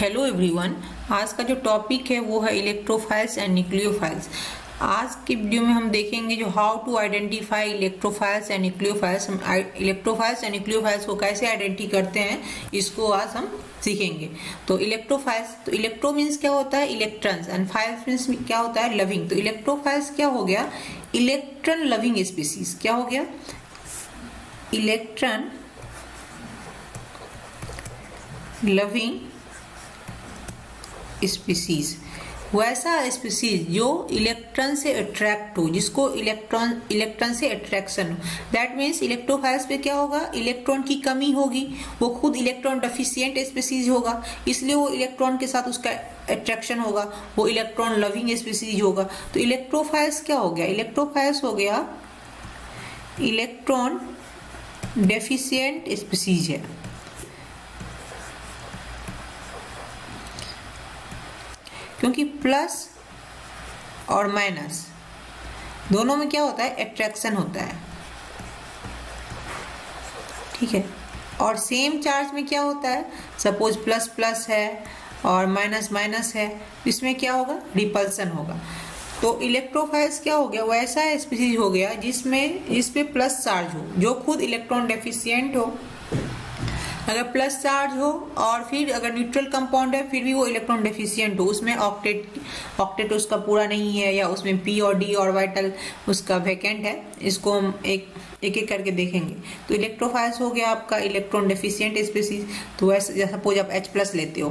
Hello everyone. आज का जो टॉपिक है वो है इलेक्ट्रोफाइल्स एंड न्यूक्लियोफाइल्स। आज की वीडियो में हम देखेंगे जो how to identify electrophiles and nucleophiles. हम इलेक्ट्रोफाइल्स एंड न्यूक्लियोफाइल्स को कैसे आइडेंटिफाई करते हैं इसको आज हम सीखेंगे। तो इलेक्ट्रोफाइल्स, तो इलेक्ट्रो मीन्स क्या होता है इलेक्ट्रॉन्स, एंड फाइल्स मीन्स क्या होता है लविंग। तो इलेक्ट्रोफाइल्स क्या हो गया, इलेक्ट्रॉन लविंग स्पीसीज। क्या हो गया, इलेक्ट्रॉन लविंग स्पीसीज। वैसा स्पीसीज जो इलेक्ट्रॉन से अट्रैक्ट हो, जिसको इलेक्ट्रॉन से अट्रैक्शन हो। दैट मीन्स इलेक्ट्रोफाइल्स पे क्या होगा, इलेक्ट्रॉन की कमी होगी, वो खुद इलेक्ट्रॉन डेफिशिएंट स्पीसीज होगा, इसलिए वो इलेक्ट्रॉन के साथ उसका अट्रैक्शन होगा, वो इलेक्ट्रॉन लविंग स्पीसीज होगा। तो इलेक्ट्रोफाइल्स क्या हो गया, इलेक्ट्रोफाइल्स हो गया इलेक्ट्रॉन डेफिशिएंट स्पीसीज है। क्योंकि प्लस और माइनस दोनों में क्या होता है, अट्रैक्शन होता है, ठीक है। और सेम चार्ज में क्या होता है, सपोज प्लस प्लस है और माइनस माइनस है, इसमें क्या होगा, रिपल्सन होगा। तो इलेक्ट्रोफाइल्स क्या हो गया, वैसा स्पीसीज हो गया जिसमें इस पे प्लस चार्ज हो, जो खुद इलेक्ट्रॉन डेफिशिएंट हो। अगर प्लस चार्ज हो और फिर अगर न्यूट्रल कंपाउंड है फिर भी वो इलेक्ट्रॉन डेफिशिएंट हो, उसमें ऑक्टेट उसका पूरा नहीं है, या उसमें पी और डी ऑर्बिटल उसका वैकेंट है। इसको हम एक करके देखेंगे। तो इलेक्ट्रोफाइल्स हो गया आपका इलेक्ट्रॉन डेफिशिएंट स्पीसीज। तो वैसे सपोज आप H+ लेते हो,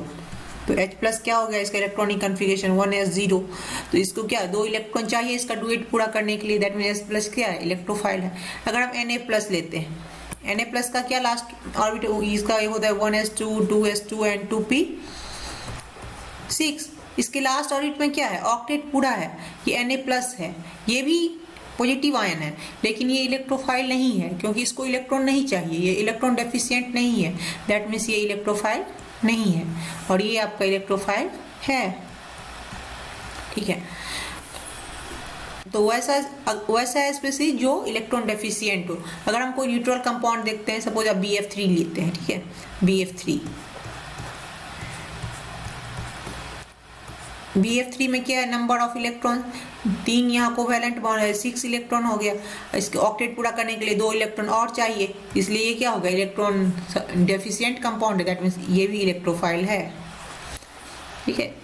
तो H+ क्या हो गया, इसका इलेक्ट्रॉनिक कन्फिगरेशन 1s0। तो इसको क्या 2 इलेक्ट्रॉन चाहिए इसका डुएट पूरा करने के लिए, दैट मीन H+ क्या है, इलेक्ट्रोफाइल है। अगर हम Na+ लेते हैं, Na+ का क्या लास्ट ऑर्बिटल, इसका ये होता है 1s2 2s2 एंड 2p6। इसके लास्ट ऑर्बिट में क्या है, ऑक्टेट पूरा है, ये Na+ है, ये भी पॉजिटिव आयन है, लेकिन ये इलेक्ट्रोफाइल नहीं है क्योंकि इसको इलेक्ट्रॉन नहीं चाहिए, ये इलेक्ट्रॉन डेफिशिएंट नहीं है। दैट मीन्स ये इलेक्ट्रोफाइल नहीं है, और ये आपका इलेक्ट्रोफाइल है, ठीक है। तो वैसा स्पीसीज जो इलेक्ट्रॉन डेफिशिएंट हो। अगर हम कोई न्यूट्रल कंपाउंड देखते हैं, सपोज आप BF3 लेते हैं, ठीक है, BF3 में क्या है, नंबर ऑफ इलेक्ट्रॉन 3, यहाँ कोवैलेंट बॉन्ड है, 6 इलेक्ट्रॉन हो गया। इसके ऑक्टेट पूरा करने के लिए 2 इलेक्ट्रॉन और चाहिए, इसलिए ये क्या होगा, इलेक्ट्रॉन डेफिशिएंट कंपाउंड है। दैट मीन्स ये भी इलेक्ट्रोफाइल है, ठीक है।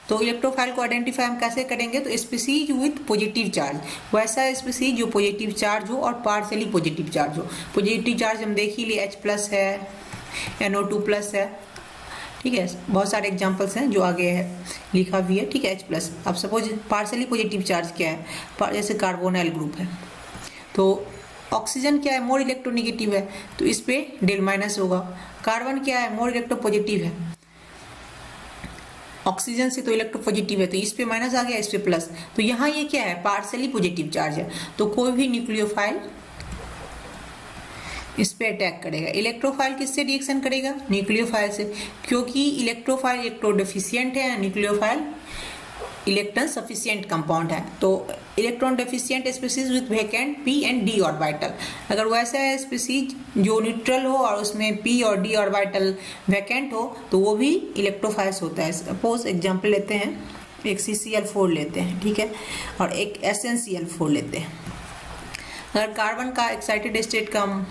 तो इलेक्ट्रोफाइल को आइडेंटिफाई हम कैसे करेंगे, तो स्पीसीज विथ पॉजिटिव चार्ज, वैसा स्पीसीज जो पॉजिटिव चार्ज हो और पार्शियली पॉजिटिव चार्ज हो। पॉजिटिव चार्ज हम देख ही लिए, H+ है, NO2+ है, ठीक है। बहुत सारे एग्जांपल्स हैं जो आगे है लिखा भी है, ठीक है, H+। अब सपोज पार्शियली पॉजिटिव चार्ज क्या है, जैसे कार्बोनाइल ग्रुप है, तो ऑक्सीजन क्या है, मोर इलेक्ट्रोनेगेटिव है, तो इस पे Δ- होगा। कार्बन क्या है, मोर इलेक्ट्रोपॉजिटिव है, ऑक्सीजन से तो इलेक्ट्रोपॉजिटिव है, तो इस पे माइनस आ गया, इस पे प्लस। तो यहाँ ये क्या है, पार्शियली पॉजिटिव चार्ज है, तो कोई भी न्यूक्लियोफाइल इस पे अटैक करेगा। इलेक्ट्रोफाइल किससे रिएक्शन करेगा, न्यूक्लियोफाइल से, क्योंकि इलेक्ट्रोफाइल इलेक्ट्रोडेफिशिएंट है, न्यूक्लियोफाइल इलेक्ट्रॉन सफिशिएंट कंपाउंड है। तो electron deficient species with vacant P and D orbital. अगर वैसा है स्पीसीज जो न्यूट्रल हो और उसमें P और D ऑर्बिटल वैकेंट हो, तो वो भी इलेक्ट्रोफाइल्स होता है। सपोज एग्जांपल लेते हैं, एक CCl4 लेते हैं, ठीक है, और एक SnCl4 लेते हैं। अगर कार्बन का एक्साइटेड स्टेट का हम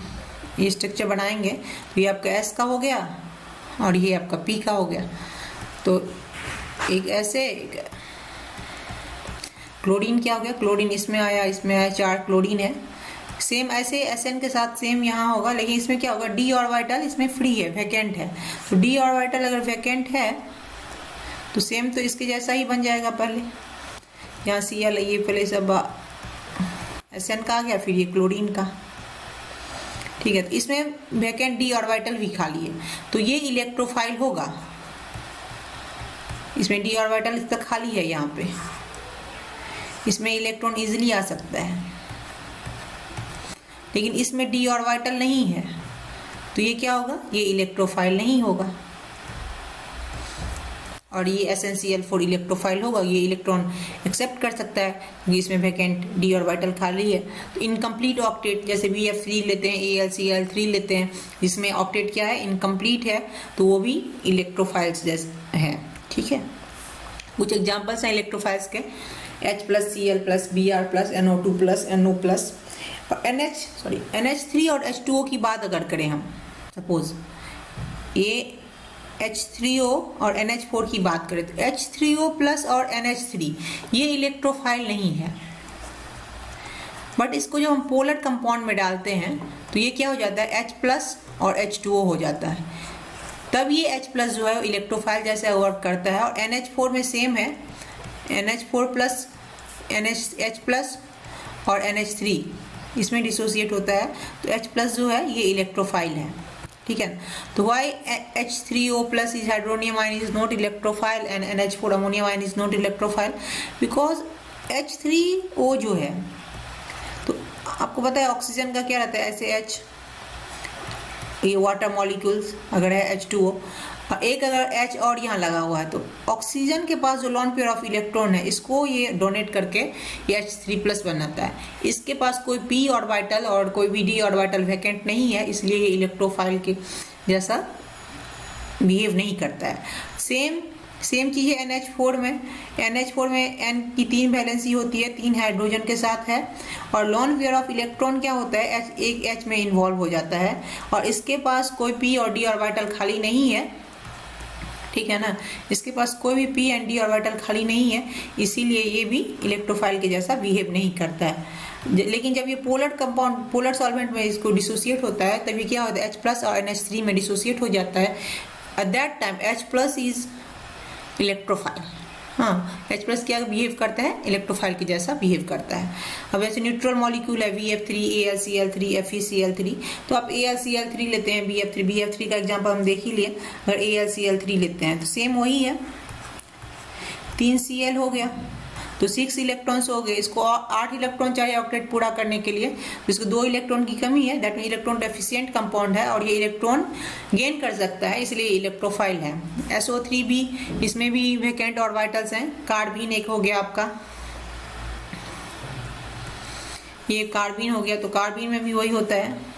ये स्ट्रक्चर बनाएंगे, तो ये आपका S का हो गया और ये आपका P का हो गया। तो एक ऐसे क्लोरीन क्या हो गया, क्लोरीन इसमें आया 4 क्लोरीन है। सेम ऐसे Sn के साथ सेम यहाँ होगा, लेकिन इसमें क्या होगा, D ऑर्बिटल इसमें फ्री है, वैकेंट है। तो D ऑर्बिटल अगर वैकेंट है तो सेम तो इसके जैसा ही बन जाएगा। पहले यहाँ Cl, ये पहले सब Sn का आ गया, फिर ये क्लोरीन का, ठीक है। तो इसमें वैकेंट D ऑर्बिटल भी खाली है, तो ये इलेक्ट्रोफाइल होगा। इसमें D ऑर्बिटल इसका खाली है, यहाँ पे इसमें इलेक्ट्रॉन इजीली आ सकता है, लेकिन इसमें D ऑर्बिटल नहीं है, तो ये क्या होगा, ये इलेक्ट्रोफाइल नहीं होगा। और ये एसेंशियल फॉर इलेक्ट्रोफाइल होगा, ये इलेक्ट्रॉन एक्सेप्ट कर सकता है क्योंकि इसमें वैकेंट डी ऑर्बिटल खाली है। तो इनकम्प्लीट ऑक्टेट जैसे BF3 लेते हैं, AlCl3 लेते हैं, जिसमें ऑक्टेट क्या है, इनकम्प्लीट है, तो वो भी इलेक्ट्रोफाइल्स जैसे है। ठीक है, कुछ एग्जाम्पल्स हैं इलेक्ट्रोफाइल्स के, H+Cl+, Br+, NO2+, NO+, और NH3 और H2O की बात अगर करें हम, सपोज ये H3O और NH4 की बात करें तो H3O+ और NH3 ये इलेक्ट्रोफाइल नहीं है, बट इसको जब हम पोलर कंपाउंड में डालते हैं तो ये क्या हो जाता है, H+ और H2O हो जाता है, तब ये H+ जो है इलेक्ट्रोफाइल जैसे वर्क करता है। और NH4 में सेम है, NH4+ H+ और NH3 इसमें डिसोसिएट होता है, तो H+ जो है ये इलेक्ट्रोफाइल है। ठीक है, तो why H3O+ is hydronium ion is not electrophile एंड NH4 ammonium ion is not electrophile, because H3O जो है, तो आपको पता है ऑक्सीजन का क्या रहता है, ऐसे H, ये वाटर मॉलिक्यूल्स अगर है H2O, एक अगर H और यहाँ लगा हुआ है तो ऑक्सीजन के पास जो लॉन पेयर ऑफ इलेक्ट्रॉन है इसको ये डोनेट करके ये H3+ बनाता है। इसके पास कोई p ऑर्बिटल और कोई भी d ऑर्बिटल वैकेंट नहीं है, इसलिए ये इलेक्ट्रोफाइल के जैसा बिहेव नहीं करता है। सेम चीज़ है NH4 में। NH4 में N की 3 वैलेंसी होती है, 3 हाइड्रोजन के साथ है, और लॉन पेयर ऑफ इलेक्ट्रॉन क्या होता है, एक H में इन्वॉल्व हो जाता है और इसके पास कोई p और d ऑर्बिटल खाली नहीं है। ठीक है ना, इसके पास कोई भी p एंड d ऑर्बिटल खाली नहीं है, इसीलिए ये भी इलेक्ट्रोफाइल के जैसा बिहेव नहीं करता है। लेकिन जब ये पोलर कंपाउंड, पोलर सॉल्वेंट में इसको डिसोसिएट होता है, तभी क्या होता है, H+ और NH3 में डिसोसिएट हो जाता है। At that time H+ is electrophile. हाँ, H+ क्या बिहेव करता है, इलेक्ट्रोफाइल के जैसा बिहेव करता है। अब ऐसे न्यूट्रल मॉलिक्यूल है VF3, AlCl3, FeCl3, तो आप AlCl3 लेते हैं, BF3 का एग्जांपल हम देख ही लिए। अगर AlCl3 लेते हैं तो सेम वही है, 3 Cl हो गया तो 6 इलेक्ट्रॉन्स हो गए, इसको 8 इलेक्ट्रॉन चाहिए ऑक्टेट पूरा करने के लिए, तो इसको 2 इलेक्ट्रॉन की कमी है, that mean electron deficient compound है और ये इलेक्ट्रॉन गेन कर सकता है, इसलिए इलेक्ट्रोफाइल है। SO3 भी, इसमें भी वैकेंट ऑर्बिटल्स हैं, कार्बीन एक हो गया आपका, ये कार्बीन हो गया, तो कार्बीन में भी वही होता है,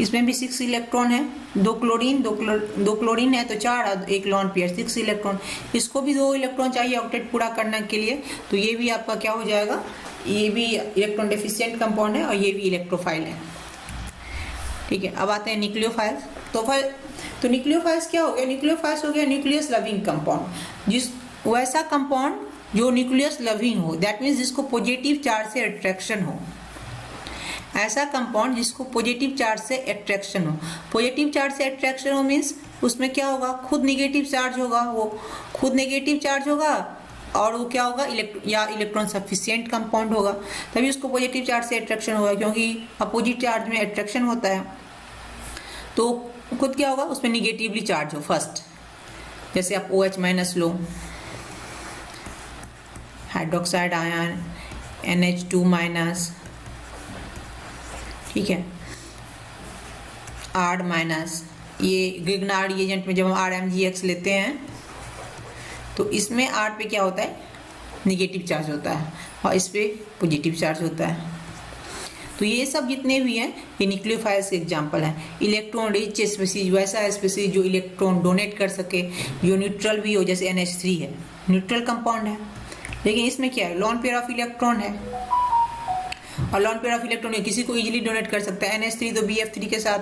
इसमें भी 6 इलेक्ट्रॉन है, 2 क्लोरीन है तो 4, एक लॉन पेयर 6 इलेक्ट्रॉन, इसको भी 2 इलेक्ट्रॉन चाहिए ऑक्टेट पूरा करने के लिए, तो ये भी आपका क्या हो जाएगा, ये भी इलेक्ट्रॉन डेफिशिएंट कंपाउंड है और ये भी इलेक्ट्रोफाइल है। ठीक है, अब आते हैं न्यूक्लियोफाइल्स। तो न्यूक्लियोफाइल्स क्या हो गया, न्यूक्लियोफाइल्स हो गया न्यूक्लियस लविंग कंपाउंड, जिस वैसा कंपाउंड जो न्यूक्लियस लविंग हो, दैट मीन्स जिसको पॉजिटिव चार्ज से अट्रैक्शन हो, ऐसा कंपाउंड जिसको पॉजिटिव चार्ज से अट्रैक्शन हो। पॉजिटिव चार्ज से अट्रैक्शन हो मीन्स उसमें क्या होगा, खुद नेगेटिव चार्ज होगा, वो खुद नेगेटिव चार्ज होगा और वो क्या होगा, इलेक्ट्रॉन सफिशिएंट कंपाउंड होगा, तभी उसको पॉजिटिव चार्ज से अट्रैक्शन होगा, क्योंकि अपोजिट चार्ज में अट्रैक्शन होता है तो खुद क्या होगा, उसमें निगेटिवली चार्ज हो फर्स्ट, जैसे आप OH- लो, हाइड्रोक्साइड आयन NH2-, ठीक है, R-, ये ग्रिग्नार्ड एजेंट में जब हम RMgX लेते हैं तो इसमें R पे क्या होता है, निगेटिव चार्ज होता है और इस पे पॉजिटिव चार्ज होता है। तो ये सब जितने भी हैं ये न्यूक्लियोफाइल्स के एग्जांपल हैं। इलेक्ट्रॉन रिच स्पीसीज, वैसा स्पीसीज जो इलेक्ट्रॉन डोनेट कर सके, जो न्यूट्रल भी हो, जैसे NH3 है, न्यूट्रल कंपाउंड है, लेकिन इसमें क्या है, लॉन पेयर ऑफ इलेक्ट्रॉन है, और लॉन पेयर ऑफ इलेक्ट्रॉन किसी को इजीली डोनेट कर सकता है। NH3 तो BF3 के साथ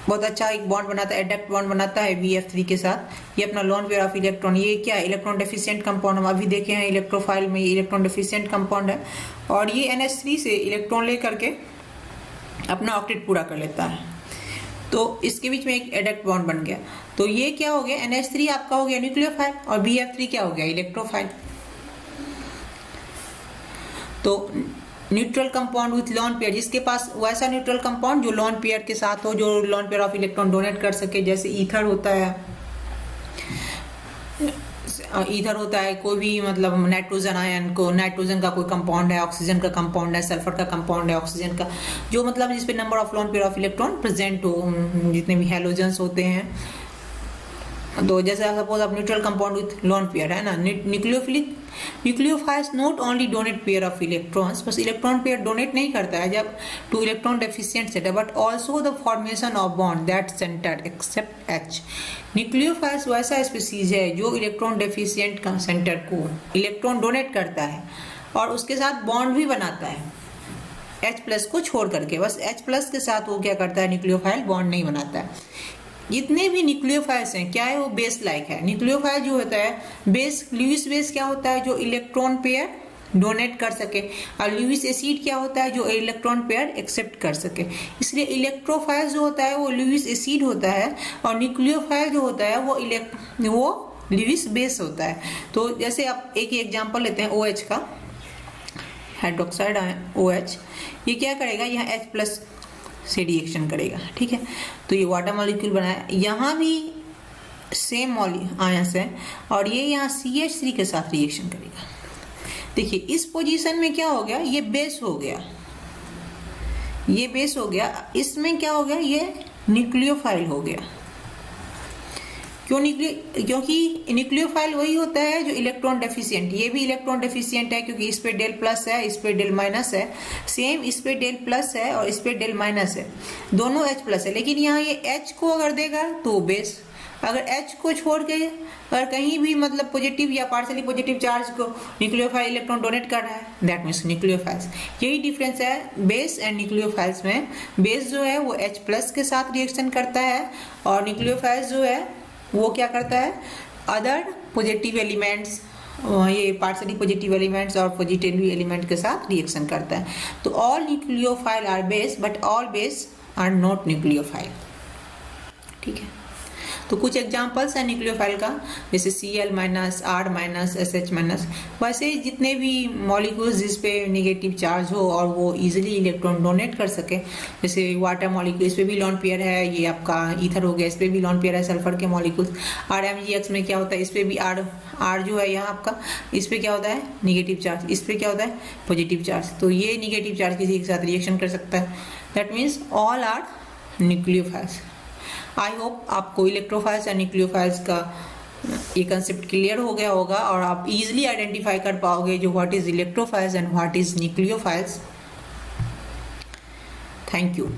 बहुत अच्छा एक बॉन्ड बनाता है, एडक्ट बॉन्ड बनाता है BF3 के साथ, ये अपना लॉन पेयर ऑफ इलेक्ट्रॉन, ये क्या है, इलेक्ट्रॉन डेफिशिएंट कंपाउंड, हम अभी देखे हैं इलेक्ट्रोफाइल में, ये इलेक्ट्रॉन डेफिशिएंट कंपाउंड है और ये NH3 से इलेक्ट्रॉन ले करके अपना ऑक्टेट पूरा कर लेता है, तो इसके बीच में एक एडक्ट बॉन्ड बन गया। तो ये क्या हो गया, NH3 आपका हो गया न्यूक्लियोफाइल और BF3 क्या हो गया, इलेक्ट्रोफाइल। तो neutral compound with lone pair, जिसके पास वैसा न्यूट्रल कंपाउंड जो लॉन पेयर के साथ हो, जो lone pair of electron donate कर सके, जैसे ईथर होता है, ईथर होता है, कोई भी मतलब नाइट्रोजन आयन को, नाइट्रोजन का कोई कंपाउंड है, ऑक्सीजन का कंपाउंड है, सल्फर का कंपाउंड है, ऑक्सीजन का, जो मतलब जिस पे number of lone pair of electron present हो, जितने भी हैलोजेंस होते हैं। तो जैसे सपोज आप neutral compound with lone pair है ना, nucleophiles not only donate pair of electrons, बस इलेक्ट्रॉन पेयर डोनेट नहीं करता है जब to electron deficient set, but also the formation of bond that centre accept H. Nucleophiles वैसा species है जो इलेक्ट्रॉन डेफिशिएंट का सेंटर को इलेक्ट्रॉन डोनेट करता है और उसके साथ बॉन्ड भी बनाता है H+ को छोड़ करके, बस H+ के साथ वो क्या करता है, न्यूक्लियोफाइल बॉन्ड नहीं बनाता है। जितने भी न्यूक्लियोफाइल्स हैं क्या है, वो बेस लाइक है। न्यूक्लियोफाइल जो होता है बेस, लुईस बेस क्या होता है, जो इलेक्ट्रॉन पेयर डोनेट कर सके, और लुईस एसिड क्या होता है, जो इलेक्ट्रॉन पेयर एक्सेप्ट कर सके। इसलिए इलेक्ट्रोफाइल जो होता है वो लुईस एसिड होता है, और न्यूक्लियोफाइल जो होता है वो लुईस बेस होता है। तो जैसे आप एक ही एग्जाम्पल लेते हैं OH का, हाइड्रोक्साइड OH, ये क्या करेगा, यहाँ H+ से रिएक्शन करेगा, ठीक है। तो ये वाटर मॉलिक्यूल बनाया, यहाँ भी सेम आयंस है, और ये यहाँ CH3 के साथ रिएक्शन करेगा। देखिए इस पोजीशन में क्या हो गया, ये बेस हो गया, ये बेस हो गया, इसमें क्या हो गया, ये न्यूक्लियोफाइल हो गया। क्योंकि न्यूक्लियोफाइल वही होता है जो इलेक्ट्रॉन डेफिशिएंट, ये भी इलेक्ट्रॉन डेफिशिएंट है क्योंकि इस पे डेल प्लस है, इस पे डेल माइनस है, सेम इस पे डेल प्लस है और इस पे डेल माइनस है, दोनों H+ है। लेकिन यहाँ ये H को अगर देगा तो बेस, अगर H को छोड़ के अगर कहीं भी मतलब पॉजिटिव या पार्शियली पॉजिटिव चार्ज को न्यूक्लियोफाइल इलेक्ट्रॉन डोनेट कर रहा है, दैट मीन्स न्यूक्लियोफाइल्स। यही डिफरेंस है बेस एंड न्यूक्लियोफाइल्स में। बेस जो है वो H+ के साथ रिएक्शन करता है, और न्यूक्लियोफाइल्स जो है वो क्या करता है, अदर पॉजिटिव एलिमेंट्स, ये पार्शियली पॉजिटिव एलिमेंट्स और पॉजिटिव एलिमेंट के साथ रिएक्शन करता है। तो all nucleophile are base, but all base are not nucleophile, ठीक है। तो कुछ एग्जांपल्स हैं न्यूक्लियोफाइल का, जैसे Cl-, R-, SH-। वैसे जितने भी मॉलिक्यूल्स जिस पे नेगेटिव चार्ज हो और वो इजीली इलेक्ट्रॉन डोनेट कर सके, जैसे वाटर मॉलिक्यूल, इस पे भी लोन पेयर है, ये आपका ईथर हो गया, इस पे भी लोन पेयर है, सल्फर के मॉलिक्यूल्स। RMgX में क्या होता है, इस पे भी R जो है यहाँ आपका, इस पे क्या होता है नेगेटिव चार्ज, इस पे क्या होता है पॉजिटिव चार्ज, तो ये नेगेटिव चार्ज किसी के साथ रिएक्शन कर सकता है। That means all are nucleophiles. I hope आपको इलेक्ट्रोफाइल्स एंड न्यूक्लियोफाइल्स का ये कंसेप्ट क्लियर हो गया होगा, और आप इजीली आइडेंटिफाई कर पाओगे जो what is electrophiles and what is nucleophiles. Thank you.